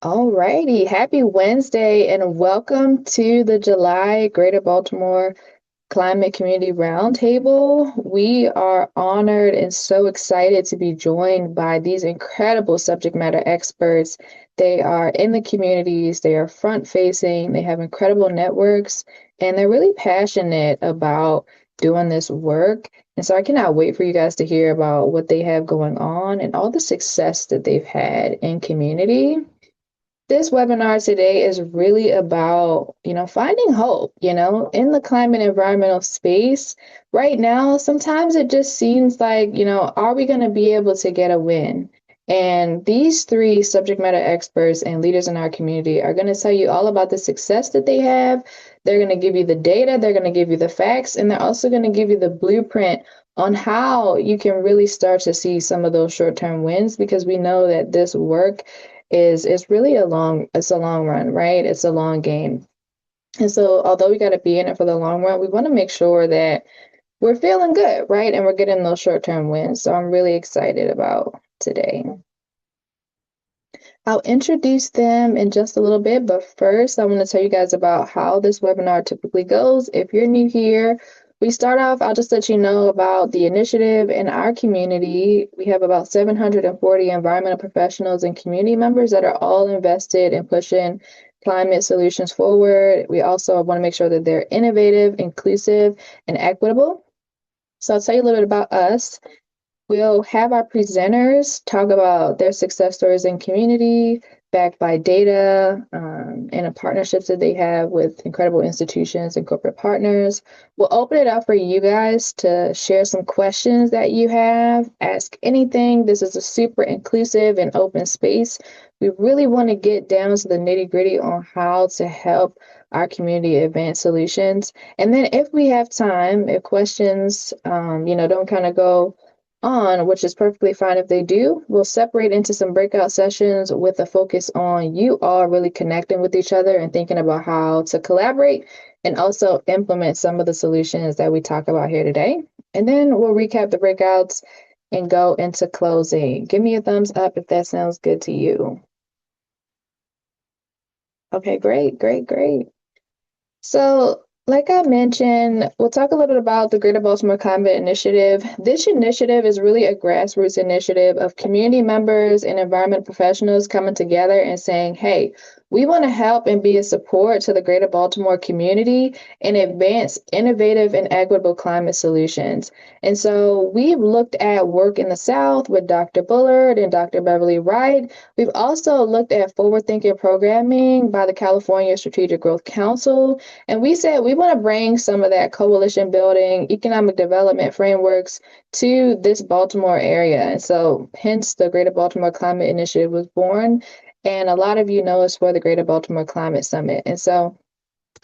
Alrighty, happy Wednesday and welcome to the July Greater Baltimore Climate Community Roundtable. We are honored and so excited to be joined by these incredible subject matter experts. They are in the communities, they are front facing, they have incredible networks, and they're really passionate about doing this work. And so I cannot wait for you guys to hear about what they have going on and all the success that they've had in community. This webinar today is really about, finding hope, in the climate environmental space. Right now, sometimes it just seems like, are we going to be able to get a win? And these three subject matter experts and leaders in our community are going to tell you all about the success that they have. They're going to give you the data, they're going to give you the facts, and they're also going to give you the blueprint on how you can really start to see some of those short-term wins, because we know that this work is really it's a long run, right? It's a long game. And so although we got to be in it for the long run, we want to make sure that we're feeling good, right? And we're getting those short-term wins. So I'm really excited about today. I'll introduce them in just a little bit, but first I want to tell you guys about how this webinar typically goes. If you're new here, we start off, I'll just let you know about the initiative in our community. We have about 740 environmental professionals and community members that are all invested in pushing climate solutions forward. We also want to make sure that they're innovative, inclusive, and equitable. So I'll tell you a little bit about us. We'll have our presenters talk about their success stories in community, backed by data, and the partnerships that they have with incredible institutions and corporate partners. We'll open it up for you guys to share some questions that you have, ask anything. This is a super inclusive and open space. We really want to get down to the nitty-gritty on how to help our community advance solutions. And then if we have time, if questions, don't kind of go on, which is perfectly fine if they do, we'll separate into some breakout sessions with a focus on you all really connecting with each other and thinking about how to collaborate and also implement some of the solutions that we talk about here today. And then we'll recap the breakouts and go into closing. Give me a thumbs up if that sounds good to you. Okay, great, great, great. So, like I mentioned, we'll talk a little bit about the Greater Baltimore Climate Initiative. This initiative is really a grassroots initiative of community members and environmental professionals coming together and saying, hey, we want to help and be a support to the Greater Baltimore community and advance innovative and equitable climate solutions. And so we've looked at work in the South with Dr. Bullard and Dr. Beverly Wright. We've also looked at forward-thinking programming by the California Strategic Growth Council. And we said we want to bring some of that coalition building, economic development frameworks to this Baltimore area. And so hence the Greater Baltimore Climate Initiative was born. And a lot of you know us for the Greater Baltimore Climate Summit. And so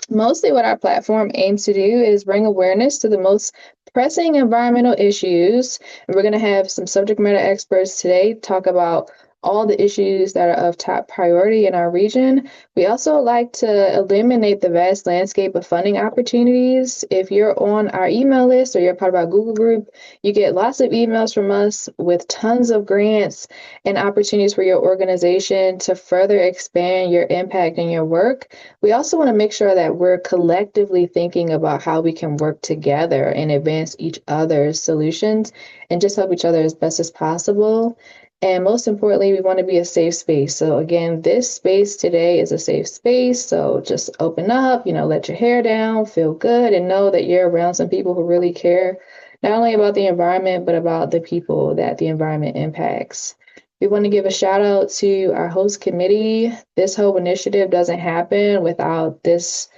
mostly what our platform aims to do is bring awareness to the most pressing environmental issues. And we're going to have some subject matter experts today talk about all the issues that are of top priority in our region. We also like to eliminate the vast landscape of funding opportunities. If you're on our email list or you're part of our Google group, you get lots of emails from us with tons of grants and opportunities for your organization to further expand your impact and your work. We also want to make sure that we're collectively thinking about how we can work together and advance each other's solutions and just help each other as best as possible. And most importantly, we want to be a safe space. So again, this space today is a safe space. So just open up, let your hair down, feel good, and know that you're around some people who really care, not only about the environment, but about the people that the environment impacts. We want to give a shout out to our host committee. This whole initiative doesn't happen without this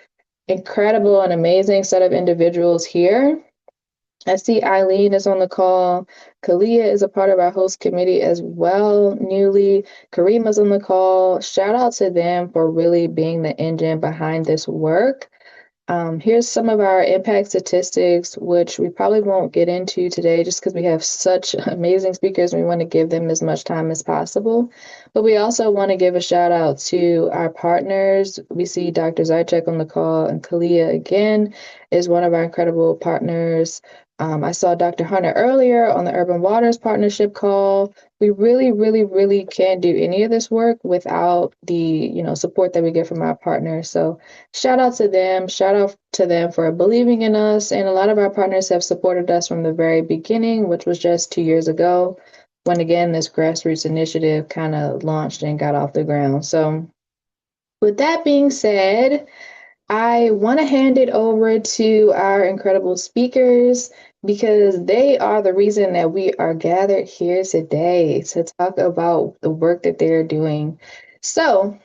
incredible and amazing set of individuals here. I see Eileen is on the call. Khalia is a part of our host committee as well, newly. Karima's on the call. Shout out to them for really being the engine behind this work. Here's some of our impact statistics, which we probably won't get into today just because we have such amazing speakers and we want to give them as much time as possible. But we also want to give a shout out to our partners. We see Dr. Zychek on the call, and Khalia again is one of our incredible partners I saw Dr. Hunter earlier on the Urban Waters Partnership call. We really, really, really can't do any of this work without the, support that we get from our partners. So shout out to them. Shout out to them for believing in us. And a lot of our partners have supported us from the very beginning, which was just 2 years ago, when again, this grassroots initiative kind of launched and got off the ground. So with that being said, I want to hand it over to our incredible speakers because they are the reason that we are gathered here today to talk about the work that they're doing. So,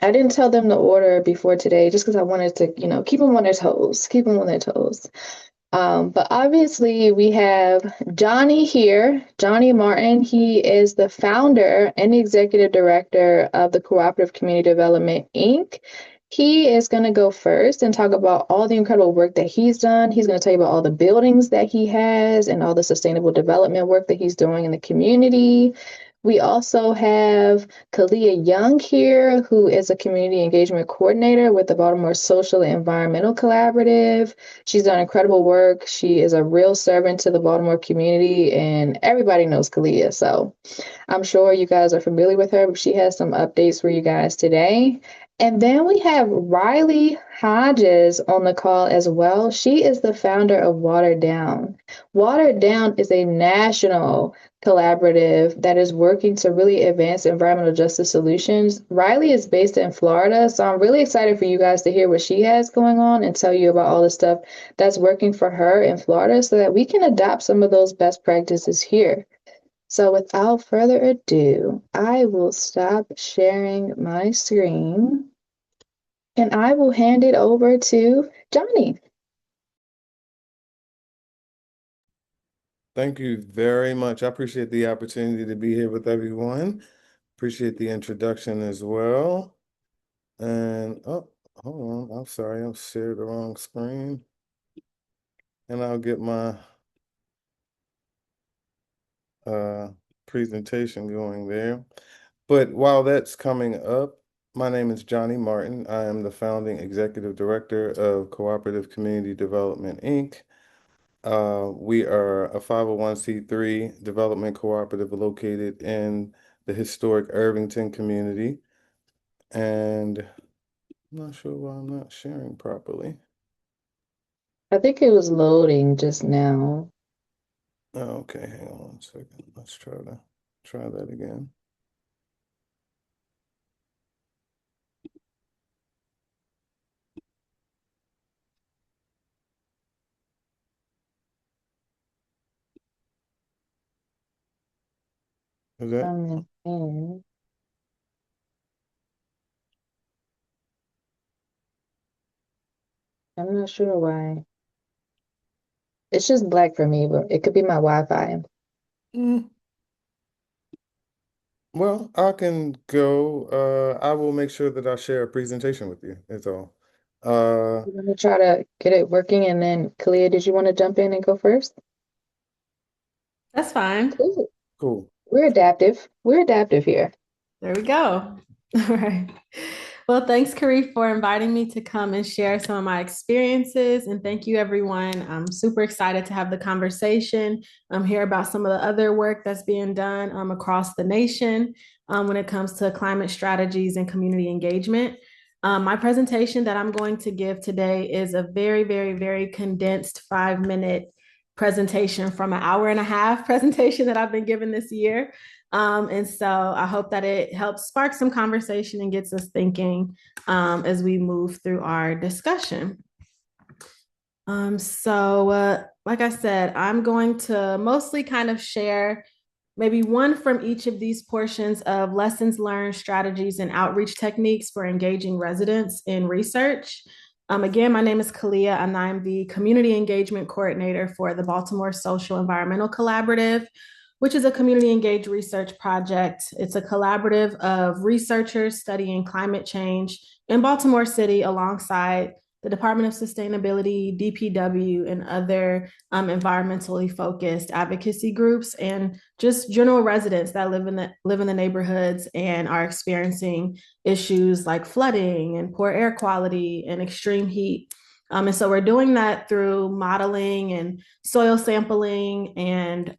I didn't tell them the order before today just because I wanted to, keep them on their toes, keep them on their toes. But obviously, we have Johnny here, Johnny Martin. He is the founder and executive director of the Cooperative Community Development, Inc. He is going to go first and talk about all the incredible work that he's done. He's going to tell you about all the buildings that he has and all the sustainable development work that he's doing in the community. We also have Khalia Young here, who is a community engagement coordinator with the Baltimore Social and Environmental Collaborative. She's done incredible work. She is a real servant to the Baltimore community, and everybody knows Khalia. So I'm sure you guys are familiar with her, but she has some updates for you guys today. And then we have Rhiley Hodges on the call as well. She is the founder of Watered Down. Watered Down is a national collaborative that is working to really advance environmental justice solutions. Rhiley is based in Florida, so I'm really excited for you guys to hear what she has going on and tell you about all the stuff that's working for her in Florida so that we can adopt some of those best practices here. So without further ado, I will stop sharing my screen and I will hand it over to Johnny. Thank you very much. I appreciate the opportunity to be here with everyone. Appreciate the introduction as well. And oh, hold on. I'm sorry, I'm shared the wrong screen. And I'll get my presentation going there. But while that's coming up, my name is Johnny Martin. I am the founding executive director of Cooperative Community Development, Inc. We are a 501c3 development cooperative located in the historic Irvington community. And I'm not sure why I'm not sharing properly. I think it was loading just now. Okay, hang on 1 second. Let's try that again. Is that? I'm not sure why. It's just black for me, but it could be my Wi-Fi. Mm. Well, I can go. I will make sure that I share a presentation with you. That's all. Let me try to get it working, and then Khalia, did you want to jump in and go first? That's fine. Cool. Cool. We're adaptive. We're adaptive here. There we go. All right. Well, thanks, Kari, for inviting me to come and share some of my experiences. And thank you, everyone. I'm super excited to have the conversation, hear about some of the other work that's being done across the nation when it comes to climate strategies and community engagement. My presentation that I'm going to give today is a very, very, very condensed 5-minute presentation from an hour and a half presentation that I've been given this year. And so I hope that it helps spark some conversation and gets us thinking as we move through our discussion. Like I said, I'm going to mostly kind of share maybe one from each of these portions of lessons learned, strategies, and outreach techniques for engaging residents in research. Again, my name is Khalia, and I'm the Community Engagement Coordinator for the Baltimore Social Environmental Collaborative, which is a community engaged research project. It's a collaborative of researchers studying climate change in Baltimore City alongside the Department of Sustainability, DPW, and other environmentally focused advocacy groups, and just general residents that live in the neighborhoods and are experiencing issues like flooding and poor air quality and extreme heat. And so we're doing that through modeling and soil sampling and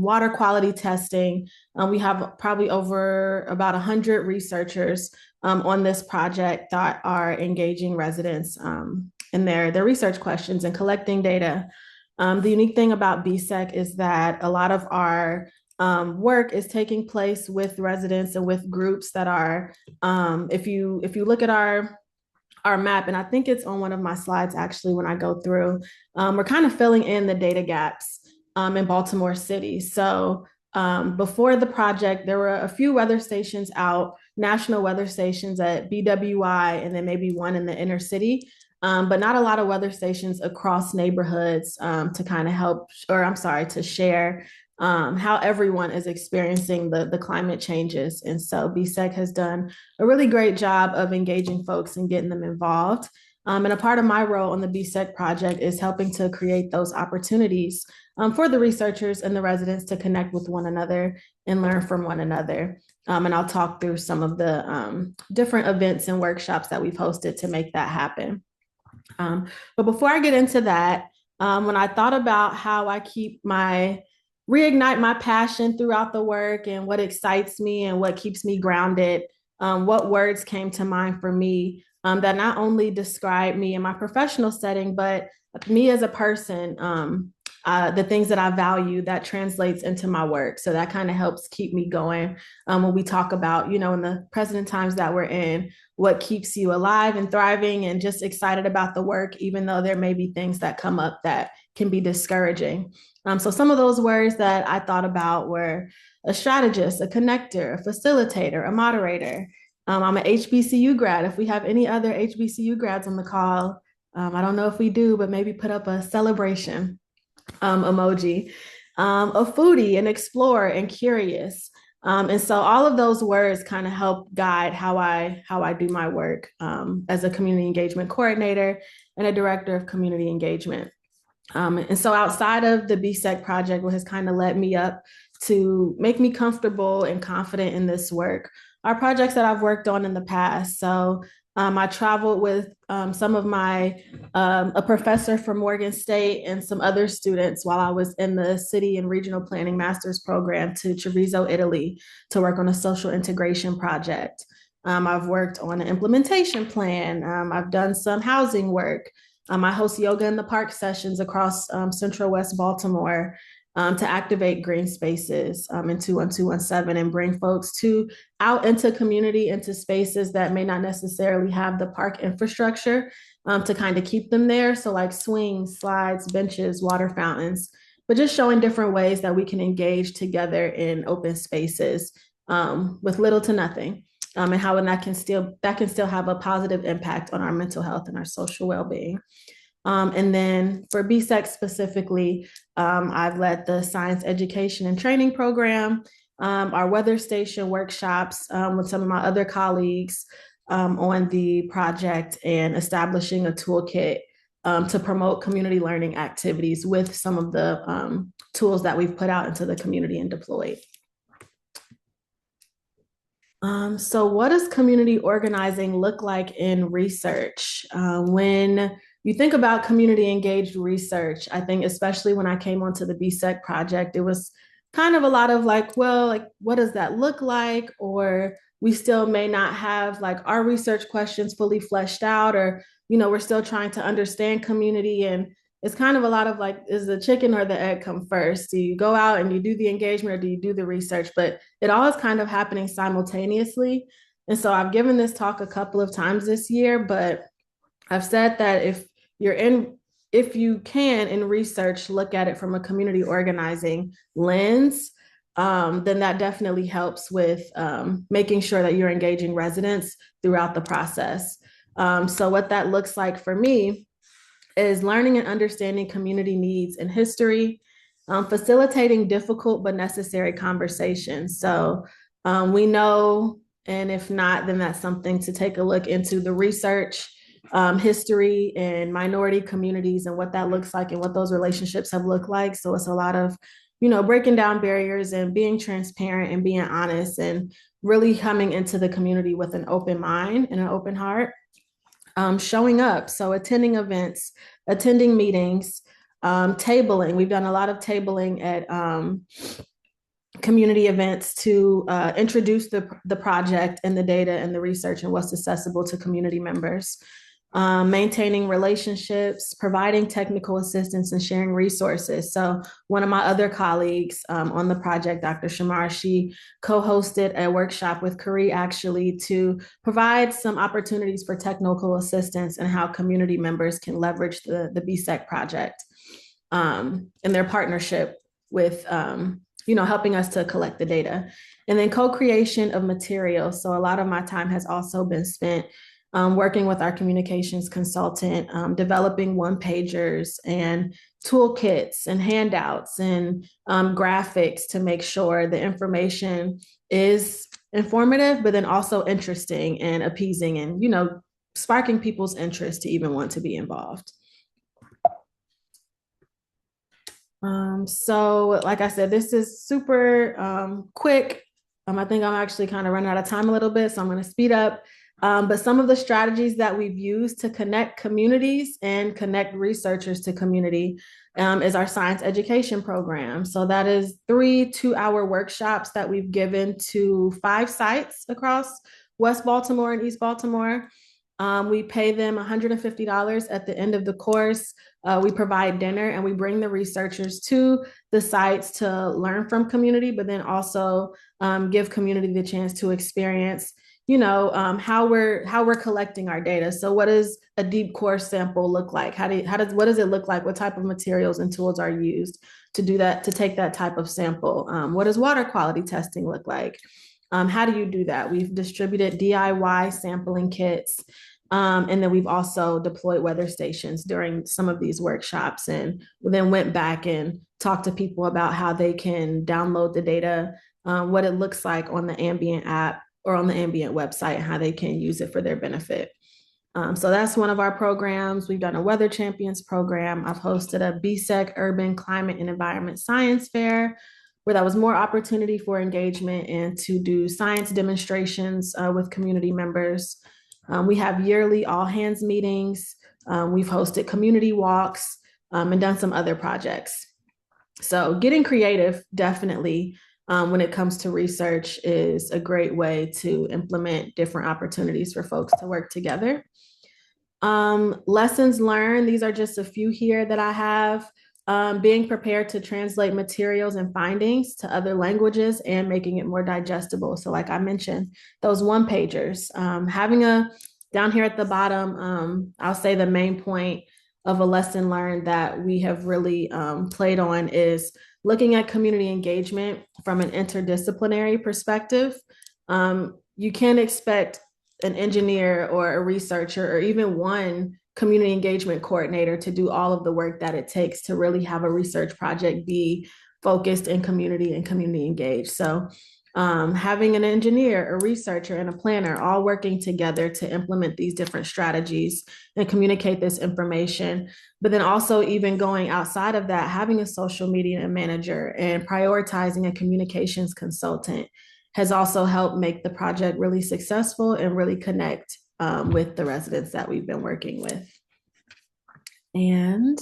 water quality testing. We have probably over about 100 researchers on this project that are engaging residents in their research questions and collecting data. The unique thing about BSEC is that a lot of our work is taking place with residents and with groups that are, if you look at our map, and I think it's on one of my slides actually when I go through, we're kind of filling in the data gaps in Baltimore City. So before the project, there were a few weather stations out, national weather stations at BWI, and then maybe one in the inner city. But not a lot of weather stations across neighborhoods to kind of help, or I'm sorry, to share how everyone is experiencing the climate changes. And so BSEC has done a really great job of engaging folks and getting them involved. And a part of my role on the BSEC project is helping to create those opportunities for the researchers and the residents to connect with one another and learn from one another. And I'll talk through some of the different events and workshops that we've hosted to make that happen. But before I get into that, when I thought about how I reignite my passion throughout the work and what excites me and what keeps me grounded, what words came to mind for me that not only describe me in my professional setting, but me as a person, the things that I value that translates into my work. So that kind of helps keep me going when we talk about, in the present times that we're in, what keeps you alive and thriving and just excited about the work, even though there may be things that come up that can be discouraging. So some of those words that I thought about were a strategist, a connector, a facilitator, a moderator. I'm an HBCU grad. If we have any other HBCU grads on the call, I don't know if we do, but maybe put up a celebration emoji. A foodie, an explorer, and curious. And so all of those words kind of help guide how I do my work as a community engagement coordinator and a director of community engagement. And so outside of the BSEC project, what has kind of led me up to make me comfortable and confident in this work are projects that I've worked on in the past. So I traveled with some of a professor from Morgan State and some other students while I was in the city and regional planning master's program to Treviso, Italy, to work on a social integration project. I've worked on an implementation plan. I've done some housing work. I host yoga in the park sessions across Central West Baltimore to activate green spaces in 21217 and bring folks out into community, into spaces that may not necessarily have the park infrastructure to kind of keep them there. So like swings, slides, benches, water fountains, but just showing different ways that we can engage together in open spaces with little to nothing. And how that can still have a positive impact on our mental health and our social well-being. And then for BSEC specifically, I've led the science education and training program, our weather station workshops with some of my other colleagues on the project, and establishing a toolkit to promote community learning activities with some of the tools that we've put out into the community and deployed. So what does community organizing look like in research? When you think about community engaged research, I think especially when I came onto the BSEC project, it was kind of a lot of what does that look like? Or we still may not have our research questions fully fleshed out, or, we're still trying to understand community. And it's kind of a lot of is the chicken or the egg come first? Do you go out and you do the engagement, or do you do the research? But it all is kind of happening simultaneously. And so I've given this talk a couple of times this year, but I've said that if you can in research, look at it from a community organizing lens, then that definitely helps with making sure that you're engaging residents throughout the process. So what that looks like for me is learning and understanding community needs and history, facilitating difficult but necessary conversations. So we know, and if not, then that's something to take a look into the research, history and minority communities and what that looks like and what those relationships have looked like. So it's a lot of, breaking down barriers and being transparent and being honest and really coming into the community with an open mind and an open heart. showing up, so attending events, attending meetings, tabling. We've done a lot of tabling at community events to introduce the project and the data and the research and what's accessible to community members. Maintaining relationships, providing technical assistance, and sharing resources. So one of my other colleagues on the project, Dr. Shamar, she co-hosted a workshop with Khalia actually to provide some opportunities for technical assistance and how community members can leverage the BSEC project in their partnership with helping us to collect the data. And then co-creation of materials. So a lot of my time has also been spent working with our communications consultant, developing one-pagers and toolkits and handouts and graphics to make sure the information is informative, but then also interesting and appeasing and, sparking people's interest to even want to be involved. So like I said, this is super quick. I think I'm actually kind of running out of time a little bit, so I'm going to speed up. But some of the strategies that we've used to connect communities and connect researchers to community is our science education program. So that is 3 2-hour workshops that we've given to 5 sites across West Baltimore and East Baltimore. We pay them $150 at the end of the course. We provide dinner and we bring the researchers to the sites to learn from community, but then also give community the chance to experience, how we're collecting our data. So what does a deep core sample look like? What does it look like? What type of materials and tools are used to do that, to take that type of sample? What does water quality testing look like? How do you do that? We've distributed DIY sampling kits. And then we've also deployed weather stations during some of these workshops, and then went back and talked to people about how they can download the data, what it looks like on the Ambient app or on the Ambient website, and how they can use it for their benefit. So that's one of our programs. We've done a Weather Champions program. I've hosted a BSEC Urban Climate and Environment Science Fair, where that was more opportunity for engagement and to do science demonstrations with community members. We have yearly all hands meetings. We've hosted community walks and done some other projects. So getting creative, definitely, when it comes to research, is a great way to implement different opportunities for folks to work together. Lessons learned, these are just a few here that I have. Being prepared to translate materials and findings to other languages and making it more digestible. So like I mentioned, those one-pagers, down here at the bottom, I'll say the main point of a lesson learned that we have really played on is looking at community engagement from an interdisciplinary perspective. You can't expect an engineer or a researcher or even one community engagement coordinator to do all of the work that it takes to really have a research project be focused in community and community engaged. So having an engineer, a researcher, and a planner all working together to implement these different strategies and communicate this information, but then also even going outside of that, having a social media manager and prioritizing a communications consultant has also helped make the project really successful and really connect with the residents that we've been working with. And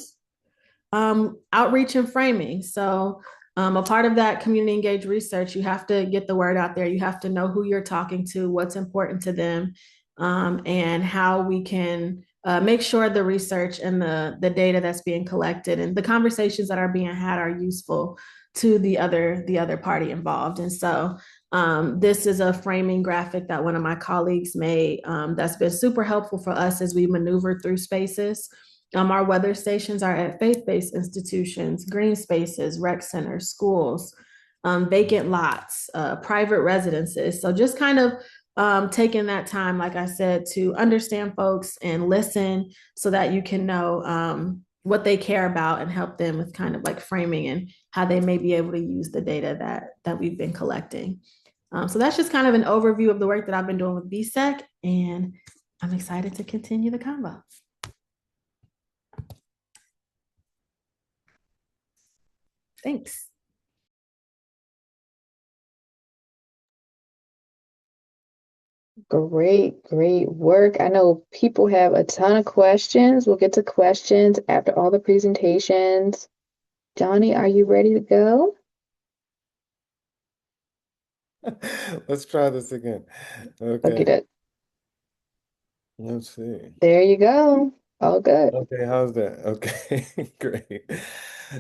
outreach and framing. So a part of that community engaged research, you have to get the word out there. You have to know who you're talking to, what's important to them, and how we can make sure the research and the data that's being collected and the conversations that are being had are useful to the other party involved. And so this is a framing graphic that one of my colleagues made that's been super helpful for us as we maneuver through spaces. Our weather stations are at faith-based institutions, green spaces, rec centers, schools, vacant lots, private residences. So just kind of taking that time, like I said, to understand folks and listen so that you can know what they care about and help them with kind of like framing and how they may be able to use the data that we've been collecting. So that's just kind of an overview of the work that I've been doing with BSEC, and I'm excited to continue the convo. Thanks. Great, great work. I know people have a ton of questions. We'll get to questions after all the presentations. Johnny, are you ready to go? Let's try this again. Okay, Okay, let's see. there you go. All good. Okay, how's that? Okay, great.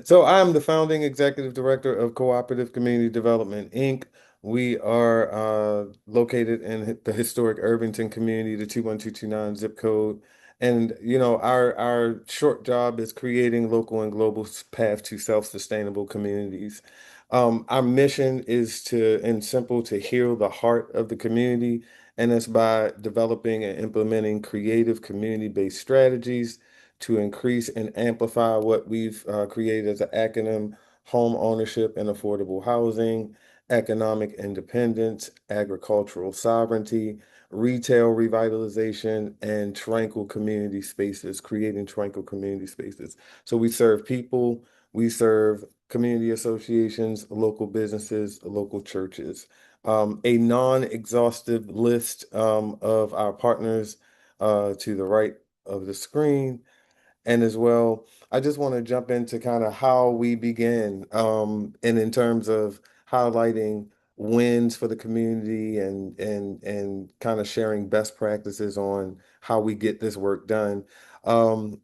So I'm the founding executive director of Cooperative Community Development, Inc. We are located in the historic Irvington community, the 21229 zip code. And our short job is creating local and global path to self-sustainable communities. Our mission is to, in simple, to heal the heart of the community, and it's by developing and implementing creative community-based strategies to increase and amplify what we've created as an acronym: home ownership and affordable housing, economic independence, agricultural sovereignty, retail revitalization, and tranquil community spaces, creating tranquil community spaces. So we serve people, we serve community associations, local businesses, local churches. A non-exhaustive list of our partners to the right of the screen. And as well, I just want to jump into kind of how we begin, and in terms of highlighting wins for the community and kind of sharing best practices on how we get this work done. Um,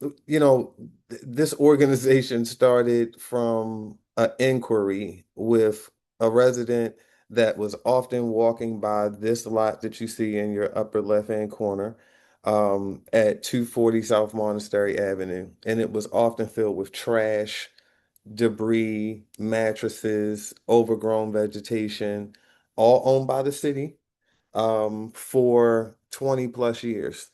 this organization started from an inquiry with a resident that was often walking by this lot that you see in your upper left-hand corner at 240 South Monastery Avenue. And it was often filled with trash, debris, mattresses, overgrown vegetation, all owned by the city for 20 plus years.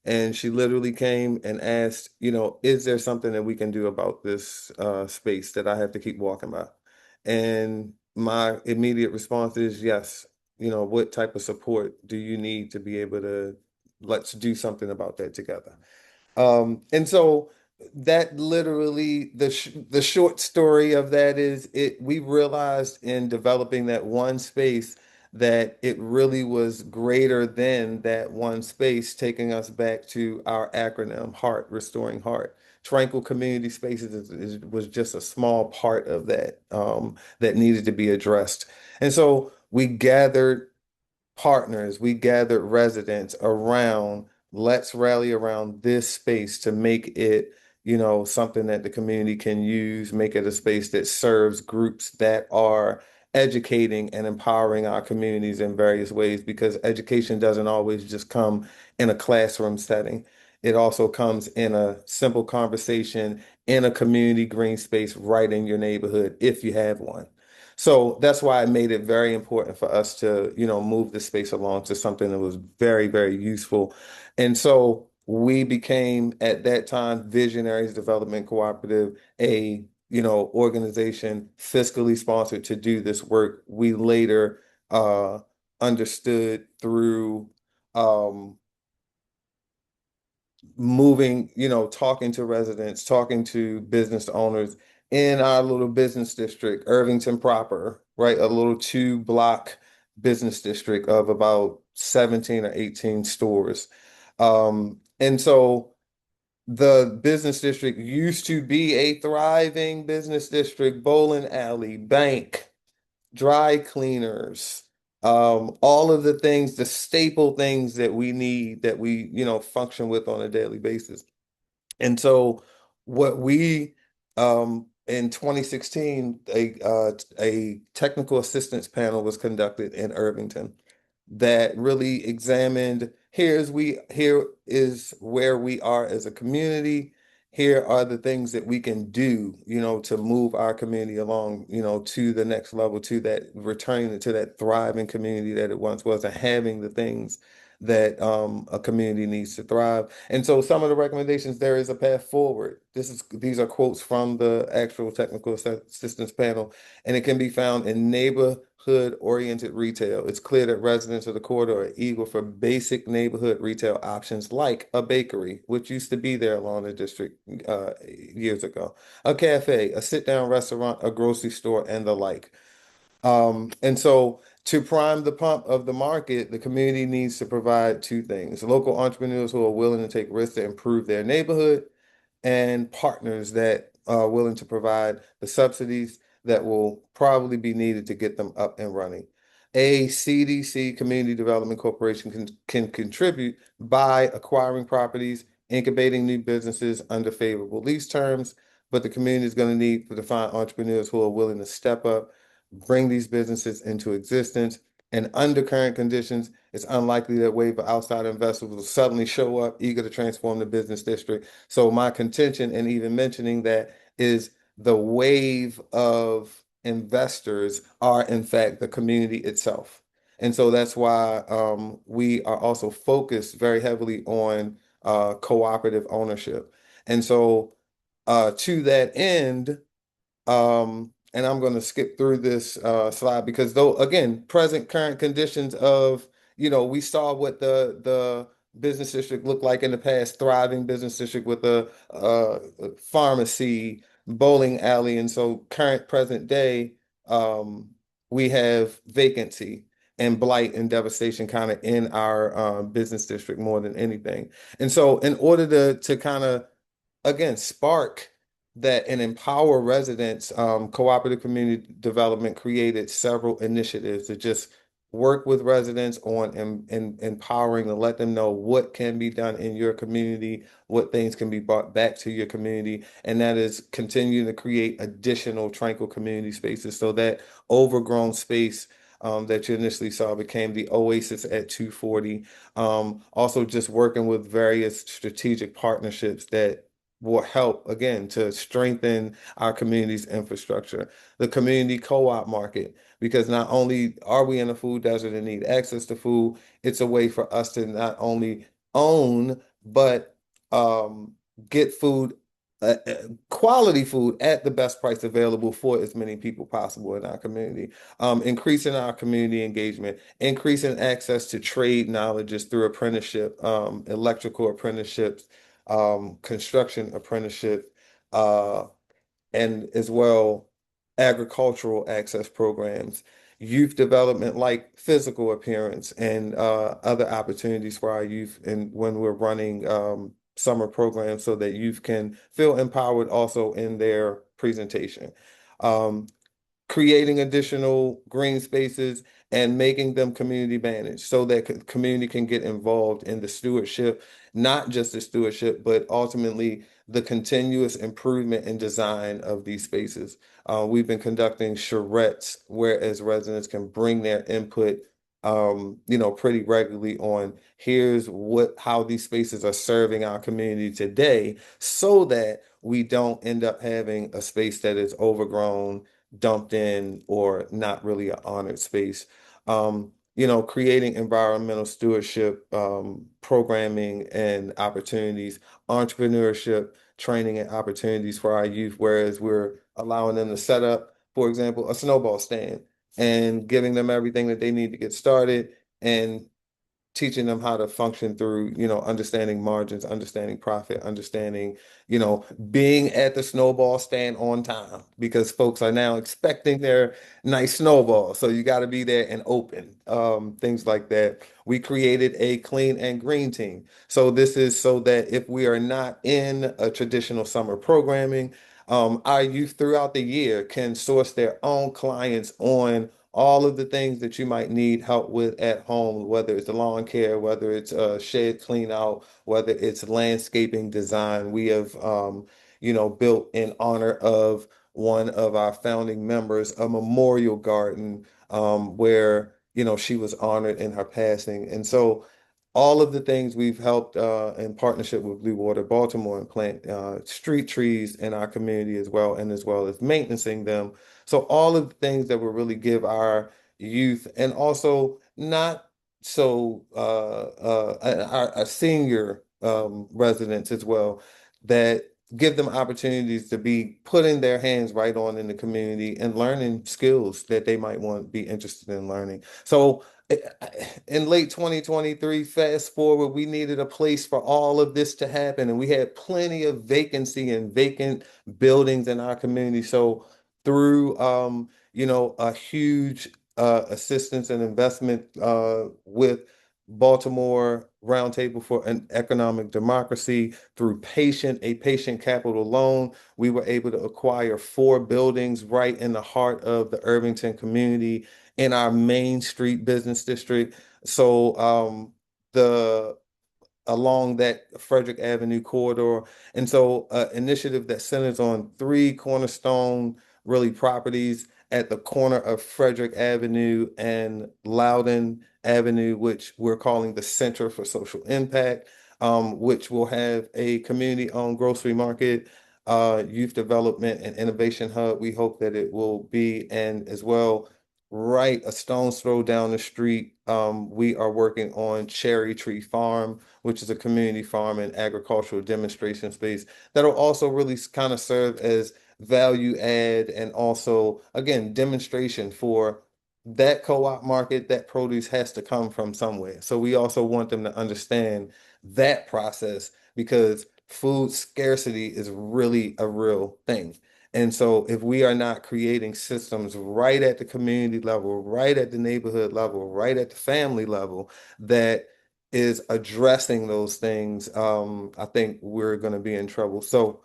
And she literally came and asked, is there something that we can do about this space that I have to keep walking by? And my immediate response is yes. What type of support do you need to be able to, let's do something about that together? And so that literally the short story of that is it we realized in developing that one space that it really was greater than that one space, taking us back to our acronym HEART, restoring heart. Tranquil community spaces was just a small part of that that needed to be addressed. And so we gathered partners, we gathered residents around, let's rally around this space to make it, something that the community can use, make it a space that serves groups that are educating and empowering our communities in various ways, because education doesn't always just come in a classroom setting. It also comes in a simple conversation in a community green space right in your neighborhood, if you have one. So that's why it made it very important for us to, move the space along to something that was very, very useful. And so we became at that time Visionaries Development Cooperative, a, organization fiscally sponsored to do this work. We later understood through um, moving, talking to residents, talking to business owners in our little business district, Irvington proper, right? A little two-block business district of about 17 or 18 stores. And so the business district used to be a thriving business district: bowling alley, bank, dry cleaners, all of the things, the staple things that we need, that we, function with on a daily basis. And so what we in 2016, a technical assistance panel was conducted in Irvington that really examined, here is where we are as a community. Here are the things that we can do, to move our community along, to the next level, to that returning to that thriving community that it once was, and having the things that a community needs to thrive. And so some of the recommendations, there is a path forward. These are quotes from the actual technical assistance panel, and it can be found in neighborhood-oriented retail. It's clear that residents of the corridor are eager for basic neighborhood retail options like a bakery, which used to be there along the district years ago, a cafe, a sit-down restaurant, a grocery store, and the like. And so To prime the pump of the market, the community needs to provide two things: local entrepreneurs who are willing to take risks to improve their neighborhood, and partners that are willing to provide the subsidies that will probably be needed to get them up and running. A CDC, Community Development Corporation, can contribute by acquiring properties, incubating new businesses under favorable lease terms, but the community is going to need to find entrepreneurs who are willing to step up, bring these businesses into existence. And under current conditions, it's unlikely that wave of outside investors will suddenly show up eager to transform the business district. So my contention in even mentioning that is the wave of investors are in fact the community itself. And so that's why we are also focused very heavily on cooperative ownership. And so to that end, and I'm going to skip through this slide because though again, present current conditions of, we saw what the business district looked like in the past, thriving business district with a pharmacy, bowling alley, and so current present day, we have vacancy and blight and devastation kind of in our business district more than anything. And so in order to kind of again spark that and empower residents, cooperative community development created several initiatives to just work with residents on empowering to let them know what can be done in your community, what things can be brought back to your community, and that is continuing to create additional tranquil community spaces so that overgrown space that you initially saw became the oasis at 240. Also just working with various strategic partnerships that will help again to strengthen our community's infrastructure. The community co-op market, because not only are we in a food desert and need access to food, it's a way for us to not only own but get food, quality food at the best price available for as many people possible in our community. Increasing our community engagement, increasing access to trade knowledges through apprenticeship, electrical apprenticeships, construction apprenticeship, and as well agricultural access programs, youth development like physical appearance, and other opportunities for our youth. And when we're running summer programs so that youth can feel empowered also in their presentation. Um, Creating additional green spaces and making them community managed so that community can get involved in the stewardship, not just the stewardship, but ultimately the continuous improvement and design of these spaces. We've been conducting charrettes, whereas residents can bring their input, pretty regularly on here's how these spaces are serving our community today, so that we don't end up having a space that is overgrown, dumped in, or not really an honored space. Creating environmental stewardship, programming and opportunities, entrepreneurship, training and opportunities for our youth, whereas we're allowing them to set up, for example, a snowball stand and giving them everything that they need to get started, and teaching them how to function through, understanding margins, understanding profit, understanding, being at the snowball stand on time, because folks are now expecting their nice snowball. So you got to be there and open, things like that. We created a clean and green team. So this is so that if we are not in a traditional summer programming, our youth throughout the year can source their own clients on all of the things that you might need help with at home, whether it's the lawn care, whether it's a shed clean out, whether it's landscaping design. We have, built in honor of one of our founding members, a memorial garden, where, she was honored in her passing. And so all of the things we've helped in partnership with Blue Water Baltimore and plant street trees in our community as well, and as well as maintaining them. So all of the things that will really give our youth, and also not so our senior residents as well, that give them opportunities to be putting their hands right on in the community and learning skills that they might want to be interested in learning. So in late 2023, fast forward, we needed a place for all of this to happen, and we had plenty of vacancy and vacant buildings in our community. So through a huge assistance and investment with Baltimore Roundtable for an Economic Democracy through a patient capital loan. We were able to acquire 4 buildings right in the heart of the Irvington community in our Main Street business district. So the along that Frederick Avenue corridor. And so initiative that centers on 3 cornerstone really properties at the corner of Frederick Avenue and Loudon Avenue, which we're calling the Center for Social Impact, which will have a community-owned grocery market, youth development and innovation hub. We hope that it will be, and as well, right a stone's throw down the street, we are working on Cherry Tree Farm, which is a community farm and agricultural demonstration space that'll also really kind of serve as value add and also, again, demonstration for that co-op market. That produce has to come from somewhere. So we also want them to understand that process because food scarcity is really a real thing. And so if we are not creating systems right at the community level, right at the neighborhood level, right at the family level, that is addressing those things, I think we're going to be in trouble. So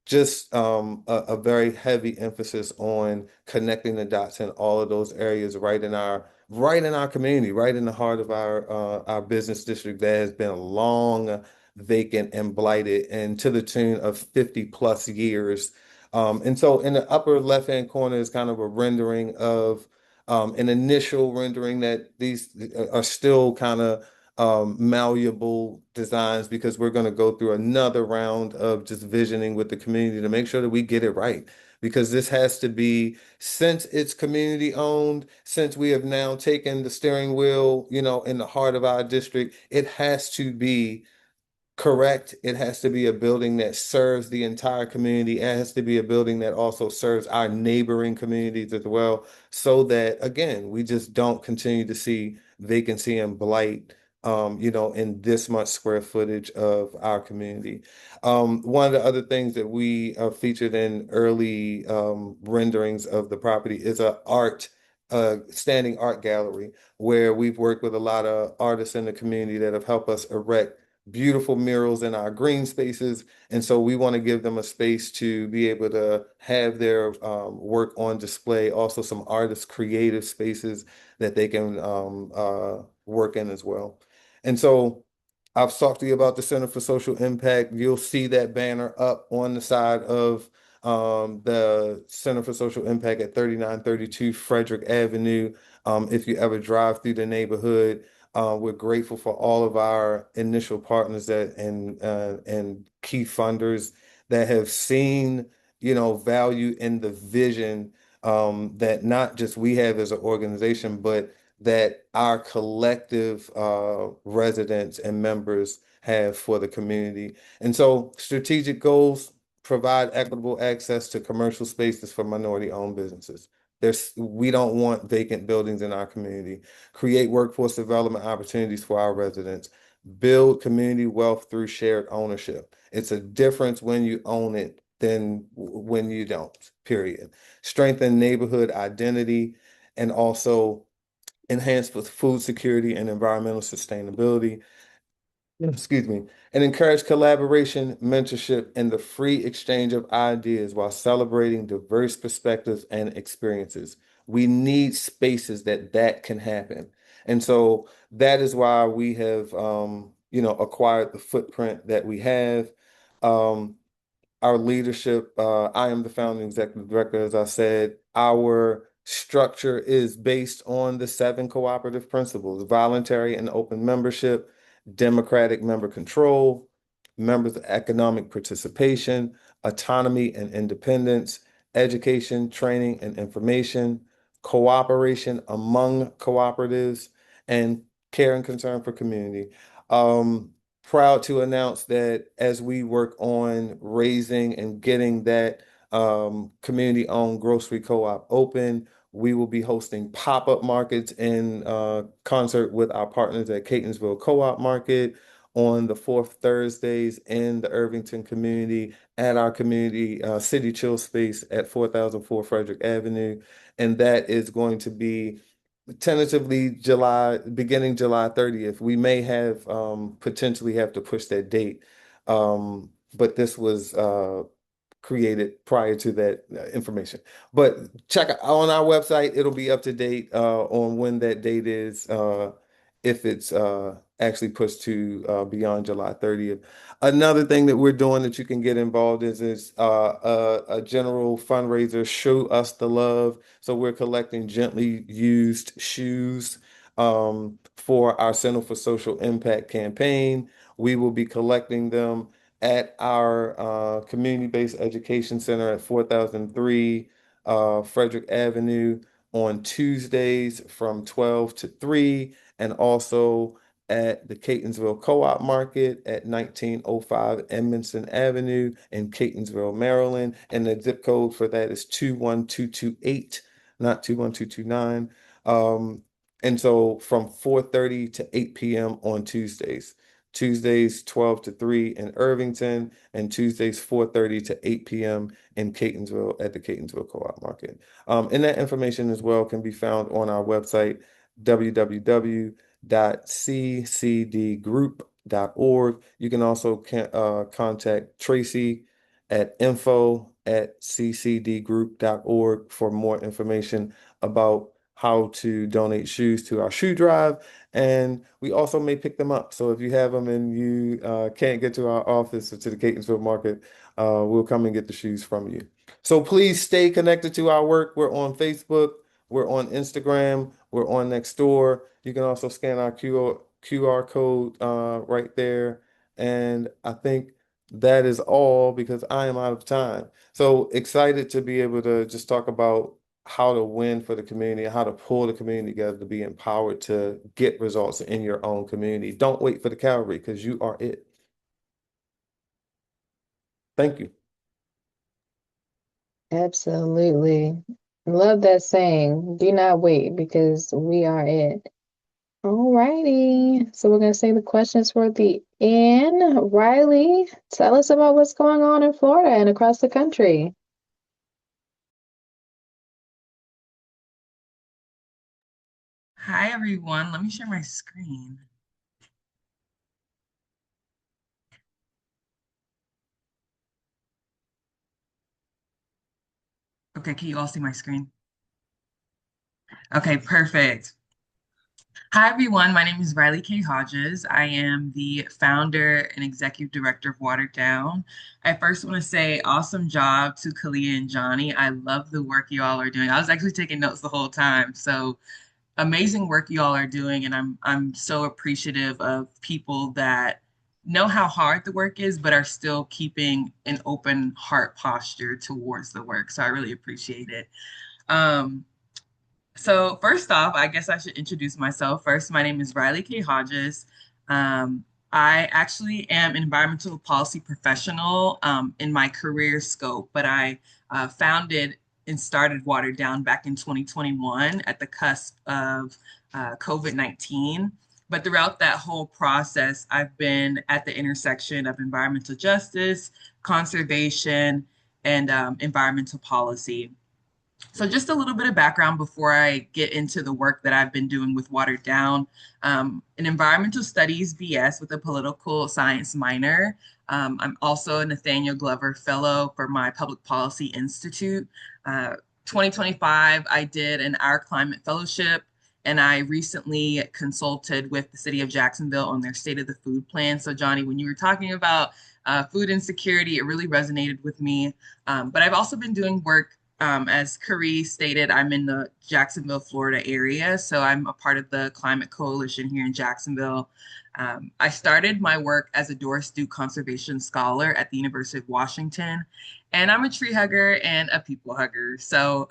just a very heavy emphasis on connecting the dots in all of those areas right in our community, right in the heart of our business district that has been long vacant and blighted and to the tune of 50 plus years. And so in the upper left-hand corner is kind of a rendering of an initial rendering that these are still kind of malleable designs because we're going to go through another round of just visioning with the community to make sure that we get it right. Because this has to be, since it's community owned, since we have now taken the steering wheel, in the heart of our district, it has to be correct. It has to be a building that serves the entire community. It has to be a building that also serves our neighboring communities as well, so that, again, we just don't continue to see vacancy and blight, in this much square footage of our community. One of the other things that we featured in early renderings of the property is standing art gallery, where we've worked with a lot of artists in the community that have helped us erect beautiful murals in our green spaces. And so we want to give them a space to be able to have their work on display, also some artist creative spaces that they can work in as well. And so I've talked to you about the Center for Social Impact. You'll see that banner up on the side of the Center for Social Impact at 3932 Frederick Avenue. If you ever drive through the neighborhood, we're grateful for all of our initial partners and key funders that have seen, value in the vision that not just we have as an organization, but that our collective residents and members have for the community. And so strategic goals: provide equitable access to commercial spaces for minority-owned businesses. We don't want vacant buildings in our community. Create workforce development opportunities for our residents. Build community wealth through shared ownership. It's a difference when you own it than when you don't, period. Strengthen neighborhood identity and also enhance with food security and environmental sustainability. Excuse me, and encourage collaboration, mentorship, and the free exchange of ideas while celebrating diverse perspectives and experiences. We need spaces that can happen. And so that is why we have, acquired the footprint that we have. Um, our leadership. I am the founding executive director, as I said. Our structure is based on the 7 cooperative principles: voluntary and open membership, democratic member control, members economic participation, autonomy and independence, education, training, and information, cooperation among cooperatives, and care and concern for community. Um, Proud to announce that as we work on raising and getting that community-owned grocery co-op open, we will be hosting pop-up markets in concert with our partners at Catonsville Co-op Market on the 4th Thursdays in the Irvington community at our community city chill space at 4004 Frederick Avenue. And that is going to be tentatively beginning July 30th. We may have potentially have to push that date. But this was created prior to that information. But check on our website, it'll be up to date on when that date is, if it's actually pushed to beyond July 30th. Another thing that we're doing that you can get involved is a general fundraiser, Show Us the Love. So we're collecting gently used shoes for our Center for Social Impact campaign. We will be collecting them at our community-based education center at 4003 Frederick Avenue on Tuesdays from 12 to 3, and also at the Catonsville Co-op Market at 1905 Edmondson Avenue in Catonsville, Maryland. And the zip code for that is 21228, not 21229. And so from 4:30 to 8 p.m. on Tuesdays. Tuesdays 12 to 3 in Irvington, and Tuesdays 4:30 to 8 p.m. in Catonsville at the Catonsville Co-op Market. And that information as well can be found on our website, www.ccdgroup.org. You can also contact Tracy at info@ccdgroup.org for more information about how to donate shoes to our shoe drive. And we also may pick them up. So if you have them and you can't get to our office or to the Catonsville Market, we'll come and get the shoes from you. So please stay connected to our work. We're on Facebook, we're on Instagram, we're on Nextdoor. You can also scan our QR code right there. And I think that is all, because I am out of time. So excited to be able to just talk about how to win for the community, how to pull the community together to be empowered to get results in your own community. Don't wait for the cavalry, because you are it. Thank you. Absolutely. Love that saying. Do not wait, because we are it. All righty. So we're going to save the questions for the end. Rhiley, tell us about what's going on in Florida and across the country. Hi, everyone. Let me share my screen. Okay, can you all see my screen? Okay, perfect. Hi, everyone. My name is Rhiley K. Hodges. I am the founder and executive director of Watered Down. I first want to say awesome job to Khalia and Johnny. I love the work you all are doing. I was actually taking notes the whole time. So amazing work you all are doing, and I'm so appreciative of people that know how hard the work is, but are still keeping an open heart posture towards the work. So I really appreciate it. Um, so first off, I guess I should introduce myself. First, my name is Rhiley K. Hodges. Um, I actually am an environmental policy professional in my career scope, but I founded and started Watered Down back in 2021 at the cusp of COVID-19. But throughout that whole process, I've been at the intersection of environmental justice, conservation, and environmental policy. So just a little bit of background before I get into the work that I've been doing with Watered Down. An environmental studies BS with a political science minor. I'm also a Nathaniel Glover Fellow for my Public Policy Institute. 2025, I did an Our Climate Fellowship, and I recently consulted with the city of Jacksonville on their State of the Food Plan. So Johnny, when you were talking about food insecurity, it really resonated with me. But I've also been doing work as Carrie stated, I'm in the Jacksonville, Florida area, so I'm a part of the Climate Coalition here in Jacksonville. I started my work as a Doris Duke Conservation Scholar at the University of Washington, and I'm a tree hugger and a people hugger. So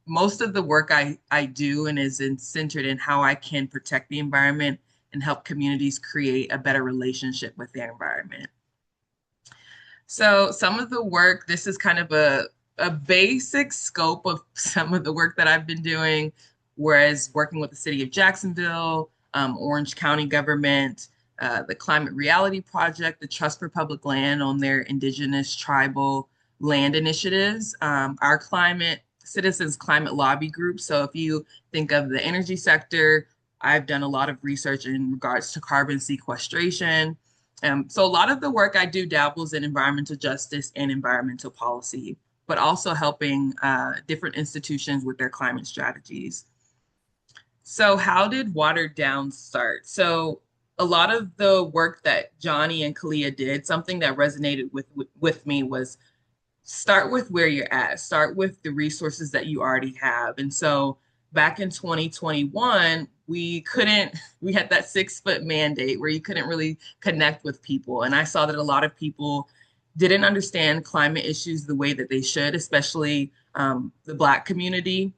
most of the work I do and centered in how I can protect the environment and help communities create a better relationship with their environment. So some of the work, this is kind of a basic scope of some of the work that I've been doing, whereas working with the city of Jacksonville, Orange County government, the Climate Reality Project, the Trust for Public Land on their indigenous tribal land initiatives, our climate citizens climate lobby group. So if you think of the energy sector, I've done a lot of research in regards to carbon sequestration. So a lot of the work I do dabbles in environmental justice and environmental policy, but also helping different institutions with their climate strategies. So how did Watered Down start? So a lot of the work that Johnny and Khalia did, something that resonated with me was start with where you're at, start with the resources that you already have. And so back in 2021, we had that 6 foot mandate where you couldn't really connect with people. And I saw that a lot of people didn't understand climate issues the way that they should, especially the Black community.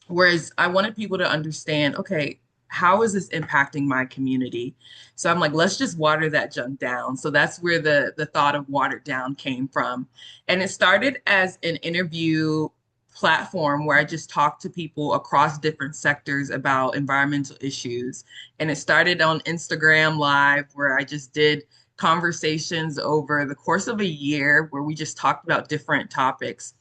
Whereas I wanted people to understand, okay, how is this impacting my community? So I'm like, let's just water that junk down. So that's where the thought of watered down came from. And it started as an interview platform where I just talked to people across different sectors about environmental issues. And it started on Instagram Live, where I just did conversations over the course of a year where we just talked about different topics.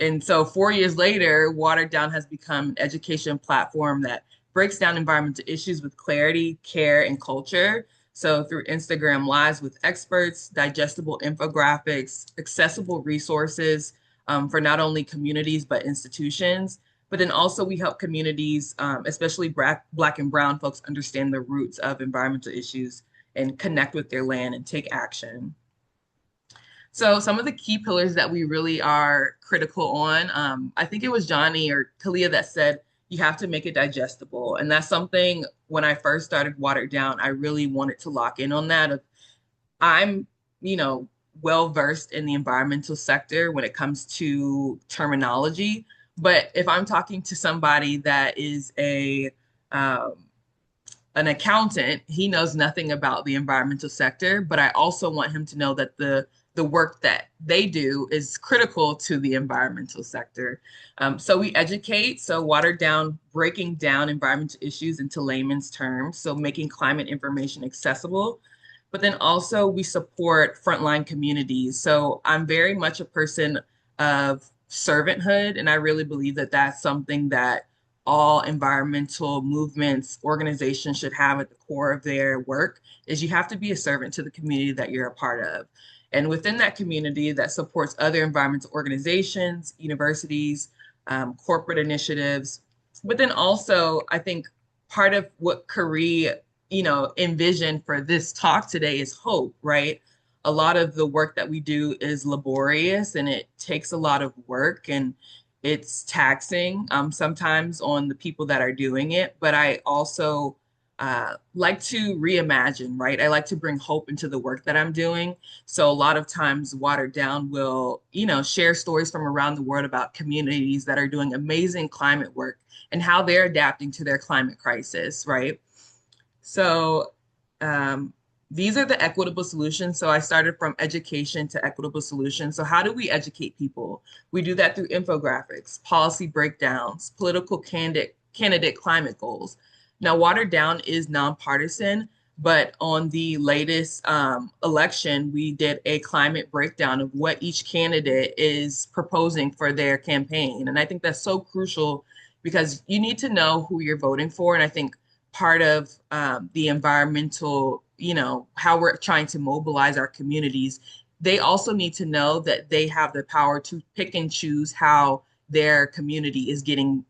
And so 4 years later, Watered Down has become an education platform that breaks down environmental issues with clarity, care, and culture. So through Instagram Lives with experts, digestible infographics, accessible resources for not only communities, but institutions. But then also we help communities, especially Black and Brown folks, understand the roots of environmental issues and connect with their land and take action. So some of the key pillars that we really are critical on, I think it was Johnny or Khalia that said, you have to make it digestible. And that's something when I first started Watered Down, I really wanted to lock in on that. I'm, well versed in the environmental sector when it comes to terminology. But if I'm talking to somebody that is um, an accountant, he knows nothing about the environmental sector, but I also want him to know that the work that they do is critical to the environmental sector. So we educate, so Watered Down, breaking down environmental issues into layman's terms, so making climate information accessible. But then also we support frontline communities. So I'm very much a person of servanthood, and I really believe that that's something that all environmental movements, organizations should have at the core of their work is you have to be a servant to the community that you're a part of. And within that community that supports other environmental organizations, universities, corporate initiatives. But then also, I think part of what Khalia, envisioned for this talk today is hope, right? A lot of the work that we do is laborious and it takes a lot of work and it's taxing sometimes on the people that are doing it. But I also like to reimagine, right? I like to bring hope into the work that I'm doing. So a lot of times Watered Down will, share stories from around the world about communities that are doing amazing climate work and how they're adapting to their climate crisis, right? So these are the equitable solutions. So I started from education to equitable solutions. So how do we educate people? We do that through infographics, policy breakdowns, political candidate climate goals. Now, Watered Down is nonpartisan, but on the latest election, we did a climate breakdown of what each candidate is proposing for their campaign. And I think that's so crucial because you need to know who you're voting for. And I think part of the environmental, how we're trying to mobilize our communities, they also need to know that they have the power to pick and choose how their community is getting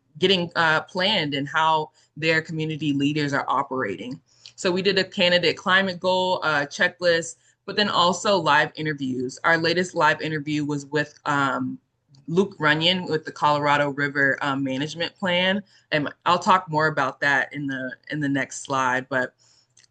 planned and how their community leaders are operating. So we did a candidate climate goal checklist, but then also live interviews. Our latest live interview was with Luke Runyon with the Colorado River Management Plan. And I'll talk more about that in the next slide.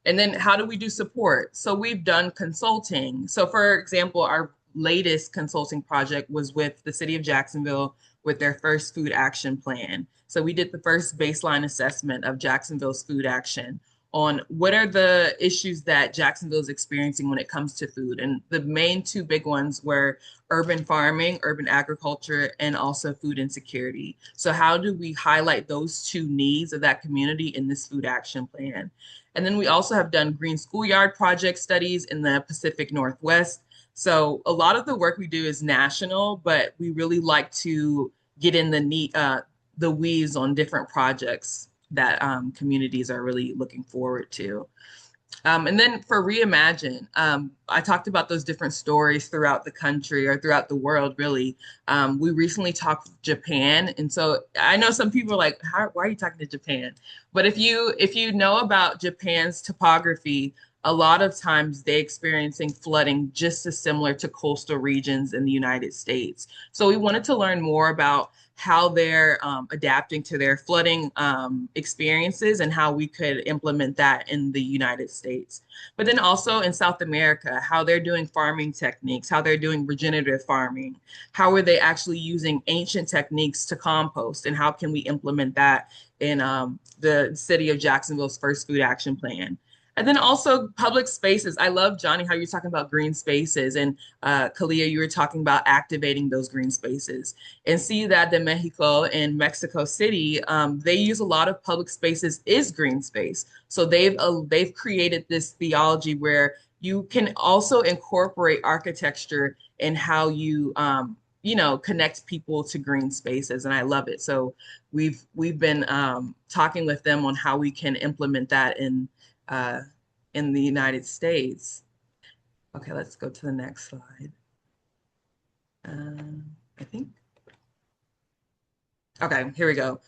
And then how do we do support? So we've done consulting. So for example, our latest consulting project was with the city of Jacksonville with their first food action plan. So we did the first baseline assessment of Jacksonville's food action on what are the issues that Jacksonville is experiencing when it comes to food. And the main two big ones were urban farming, urban agriculture, and also food insecurity. So how do we highlight those two needs of that community in this food action plan? And then we also have done green schoolyard project studies in the Pacific Northwest. So a lot of the work we do is national, but we really like to get in the weeds on different projects that communities are really looking forward to. And then for Reimagine, I talked about those different stories throughout the country or throughout the world, really. We recently talked with Japan, and so I know some people are like, why are you talking to Japan? But if you know about Japan's topography, a lot of times they experiencing flooding just as similar to coastal regions in the United States. So we wanted to learn more about how they're adapting to their flooding experiences and how we could implement that in the United States. But then also in South America, how they're doing farming techniques, how they're doing regenerative farming, how are they actually using ancient techniques to compost, and how can we implement that in the city of Jacksonville's first food action plan. And then also public spaces. I love, Johnny, how you're talking about green spaces. And Khalia, you were talking about activating those green spaces. In Ciudad de Mexico in Mexico City, they use a lot of public spaces is green space. So they've created this theology where you can also incorporate architecture in how you connect people to green spaces, and I love it. So we've been talking with them on how we can implement that uh, in the United States. Okay, let's go to the next slide. I think. Okay, here we go.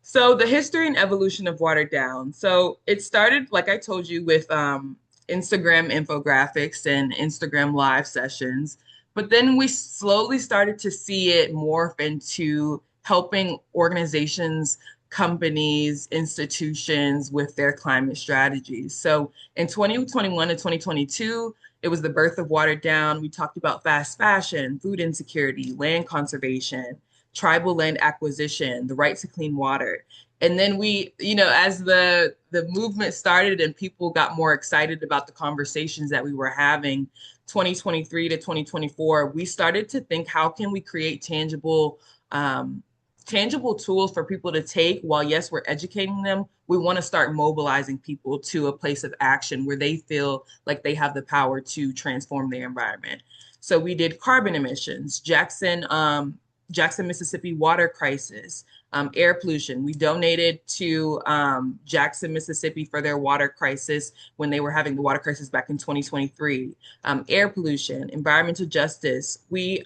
So the history and evolution of Watered Down. So it started, like I told you, with Instagram infographics and Instagram live sessions, but then we slowly started to see it morph into helping organizations, companies, institutions with their climate strategies. So in 2021 and 2022, it was the birth of Watered Down. We talked about fast fashion, food insecurity, land conservation, tribal land acquisition, the right to clean water. And then as the movement started and people got more excited about the conversations that we were having, 2023 to 2024, we started to think, how can we create tangible tools for people to take while, yes, we're educating them. We want to start mobilizing people to a place of action where they feel like they have the power to transform their environment. So we did carbon emissions, Jackson, Mississippi water crisis, air pollution. We donated to Jackson, Mississippi for their water crisis when they were having the water crisis back in 2023. Air pollution, environmental justice. We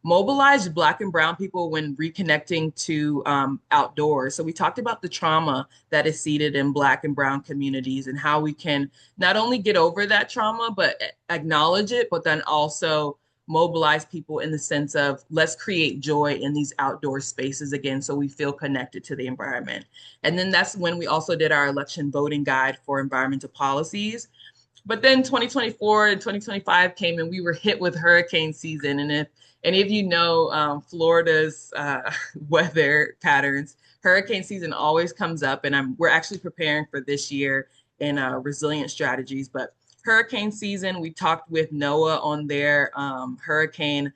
mobilized Black and Brown people when reconnecting to outdoors. So we talked about the trauma that is seated in Black and Brown communities and how we can not only get over that trauma, but acknowledge it, but then also mobilize people in the sense of let's create joy in these outdoor spaces again so we feel connected to the environment. And then that's when we also did our election voting guide for environmental policies. But then 2024 and 2025 came and we were hit with hurricane season. And if any of you know Florida's weather patterns, hurricane season always comes up, and we're actually preparing for this year in resilient strategies. But hurricane season, we talked with NOAA on their hurricane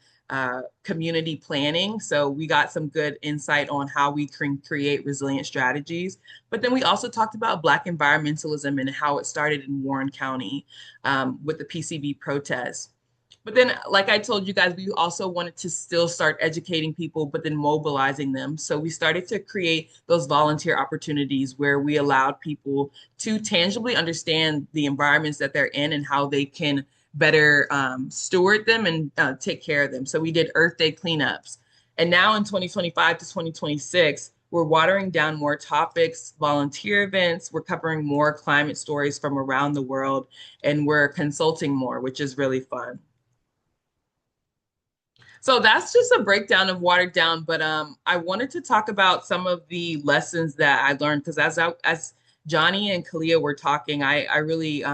community planning. So we got some good insight on how we can create resilient strategies. But then we also talked about Black environmentalism and how it started in Warren County with the PCB protests. But then, like I told you guys, we also wanted to still start educating people, but then mobilizing them. So we started to create those volunteer opportunities where we allowed people to tangibly understand the environments that they're in and how they can better steward them and take care of them. So we did Earth Day cleanups. And now in 2025 to 2026, we're watering down more topics, volunteer events, we're covering more climate stories from around the world, and we're consulting more, which is really fun. So that's just a breakdown of Watered Down, but I wanted to talk about some of the lessons that I learned because as Johnny and Khalia were talking, I really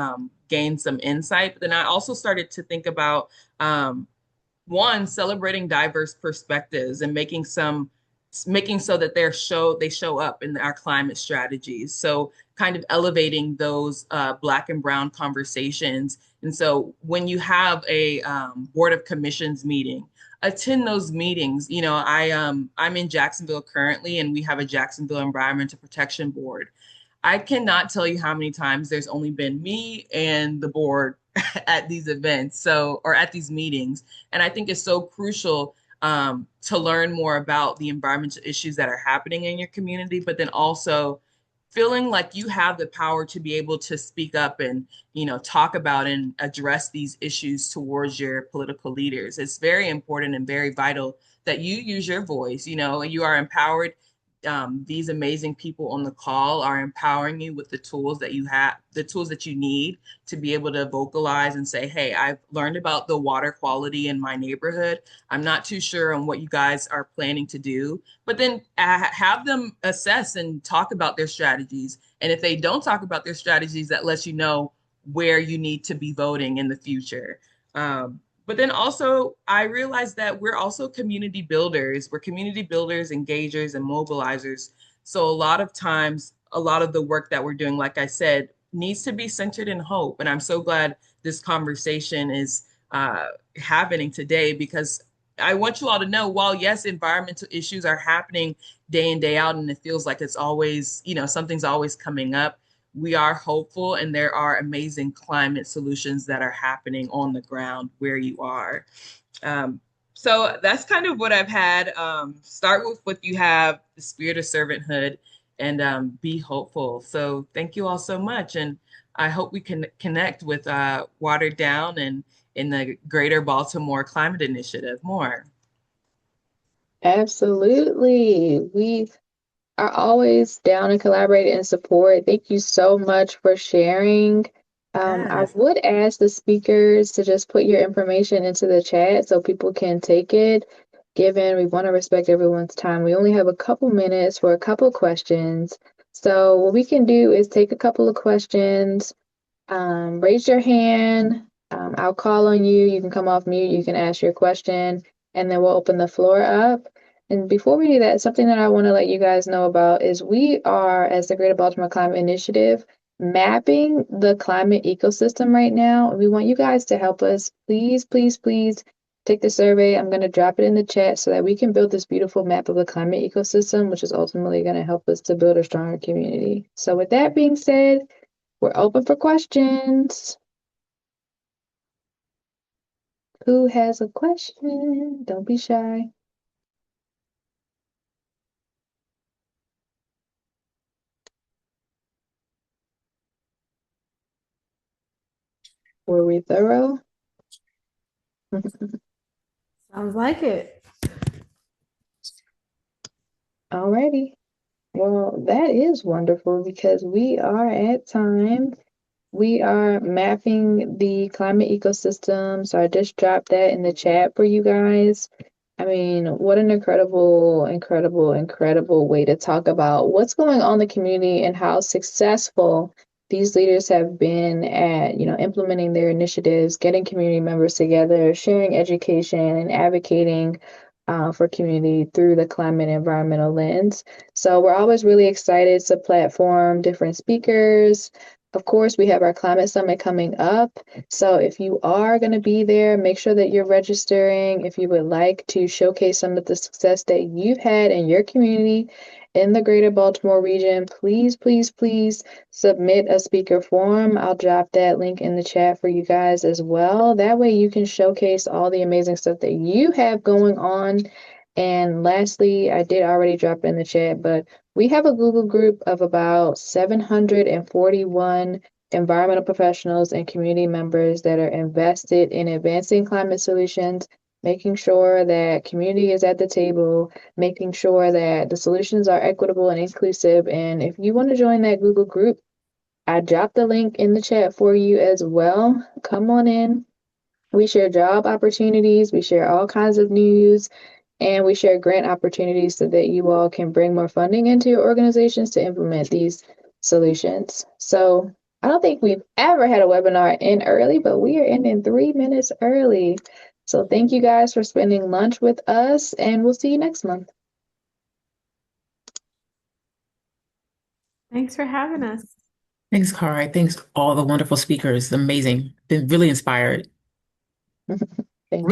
gained some insight. But then I also started to think about one, celebrating diverse perspectives and making so that they show up in our climate strategies. So kind of elevating those Black and Brown conversations. And so when you have a Board of Commissions meeting, attend those meetings. You know, I'm in Jacksonville currently, and we have a Jacksonville Environmental Protection Board. I cannot tell you how many times there's only been me and the board at these events, or at these meetings. And I think it's so crucial to learn more about the environmental issues that are happening in your community, but then also feeling like you have the power to be able to speak up and, talk about and address these issues towards your political leaders. It's very important and very vital that you use your voice. You are empowered. These amazing people on the call are empowering you with the tools that you have, the tools that you need to be able to vocalize and say, hey, I've learned about the water quality in my neighborhood. I'm not too sure on what you guys are planning to do, but then have them assess and talk about their strategies. And if they don't talk about their strategies, that lets you know where you need to be voting in the future. But then also, I realized that we're also community builders. We're community builders, engagers, and mobilizers. So a lot of times, a lot of the work that we're doing, like I said, needs to be centered in hope. And I'm so glad this conversation is happening today, because I want you all to know, while yes, environmental issues are happening day in, day out, and it feels like it's always, something's always coming up, we are hopeful, and there are amazing climate solutions that are happening on the ground where you are. Um, so that's kind of what I've had. Start with what you have, the spirit of servanthood, and be hopeful. So thank you all so much. And I hope we can connect with Watered Down and in the Greater Baltimore Climate Initiative more. Absolutely. We are always down to collaborate and support. Thank you so much for sharing. I Yes. would ask the speakers to just put your information into the chat so people can take it. Given we want to respect everyone's time, we only have a couple minutes for a couple questions. So what we can do is take a couple of questions. Raise your hand. I'll call on you. You can come off mute. You can ask your question, and then we'll open the floor up. And before we do that, something that I want to let you guys know about is we are, as the Greater Baltimore Climate Initiative, mapping the climate ecosystem right now. We want you guys to help us. Please, please, please take the survey. I'm going to drop it in the chat so that we can build this beautiful map of the climate ecosystem, which is ultimately going to help us to build a stronger community. So with that being said, we're open for questions. Who has a question? Don't be shy. Were we thorough? Sounds like it. Alrighty. Well, that is wonderful because we are at time. We are mapping the climate ecosystem. So I just dropped that in the chat for you guys. I mean, what an incredible, incredible, incredible way to talk about what's going on in the community and how successful these leaders have been at, implementing their initiatives, getting community members together, sharing education, and advocating for community through the climate and environmental lens. So we're always really excited to platform different speakers. Of course, we have our climate summit coming up. So if you are going to be there, make sure that you're registering. If you would like to showcase some of the success that you've had in your community in the greater Baltimore region, please, please, please submit a speaker form. I'll drop that link in the chat for you guys as well. That way you can showcase all the amazing stuff that you have going on. And lastly, I did already drop it in the chat, but we have a Google group of about 741 environmental professionals and community members that are invested in advancing climate solutions, making sure that community is at the table, making sure that the solutions are equitable and inclusive. And if you want to join that Google group, I dropped the link in the chat for you as well. Come on in. We share job opportunities, we share all kinds of news, and we share grant opportunities so that you all can bring more funding into your organizations to implement these solutions. So I don't think we've ever had a webinar in early, but we are in 3 minutes early. So thank you guys for spending lunch with us, and we'll see you next month. Thanks for having us. Thanks, Kari. Thanks all the wonderful speakers. Amazing. Been really inspired. Thank you.